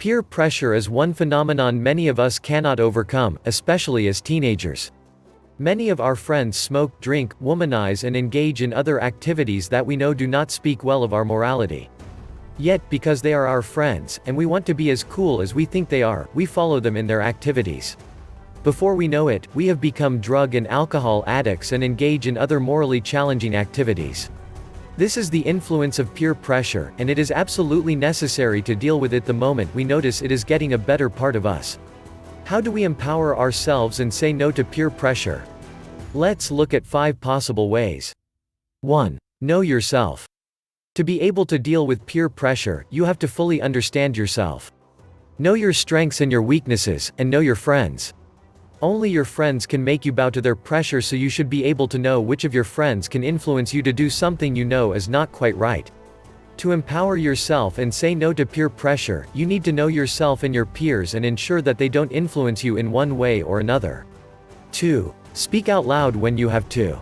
Peer pressure is one phenomenon many of us cannot overcome, especially as teenagers. Many of our friends smoke, drink, womanize and engage in other activities that we know do not speak well of our morality. Yet, because they are our friends, and we want to be as cool as we think they are, we follow them in their activities. Before we know it, we have become drug and alcohol addicts and engage in other morally challenging activities. This is the influence of peer pressure, and it is absolutely necessary to deal with it the moment we notice it is getting a better part of us. How do we empower ourselves and say no to peer pressure? Let's look at 5 possible ways. 1. Know yourself. To be able to deal with peer pressure, you have to fully understand yourself. Know your strengths and your weaknesses, and know your friends. Only your friends can make you bow to their pressure, so you should be able to know which of your friends can influence you to do something you know is not quite right. To empower yourself and say no to peer pressure, you need to know yourself and your peers and ensure that they don't influence you in one way or another. 2. Speak out loud when you have to.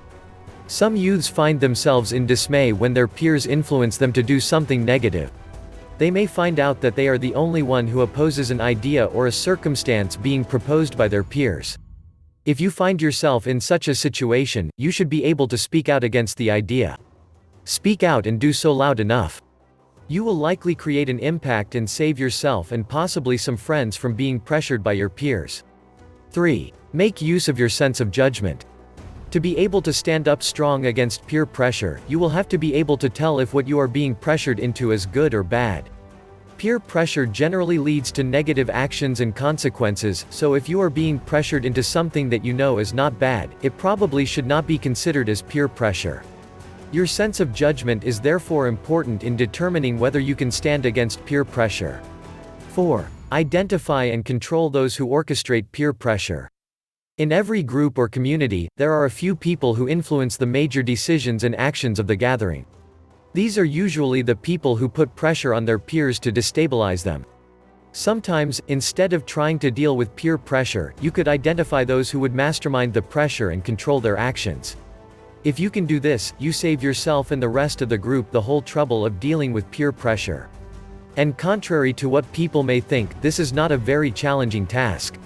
Some youths find themselves in dismay when their peers influence them to do something negative. They may find out that they are the only one who opposes an idea or a circumstance being proposed by their peers. If you find yourself in such a situation, you should be able to speak out against the idea. Speak out and do so loud enough. You will likely create an impact and save yourself and possibly some friends from being pressured by your peers. 3. Make use of your sense of judgment. To be able to stand up strong against peer pressure, you will have to be able to tell if what you are being pressured into is good or bad. Peer pressure generally leads to negative actions and consequences, so if you are being pressured into something that you know is not bad, it probably should not be considered as peer pressure. Your sense of judgment is therefore important in determining whether you can stand against peer pressure. 4. Identify and control those who orchestrate peer pressure. In every group or community, there are a few people who influence the major decisions and actions of the gathering. These are usually the people who put pressure on their peers to destabilize them. Sometimes, instead of trying to deal with peer pressure, you could identify those who would mastermind the pressure and control their actions. If you can do this, you save yourself and the rest of the group the whole trouble of dealing with peer pressure. And contrary to what people may think, this is not a very challenging task.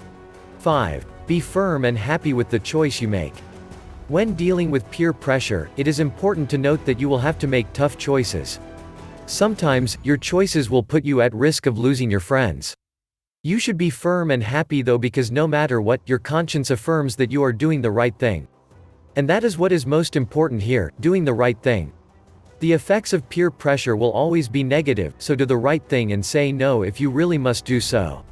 5. Be firm and happy with the choice you make. When dealing with peer pressure, it is important to note that you will have to make tough choices. Sometimes, your choices will put you at risk of losing your friends. You should be firm and happy though, because no matter what, your conscience affirms that you are doing the right thing. And that is what is most important here, doing the right thing. The effects of peer pressure will always be negative, so do the right thing and say no if you really must do so.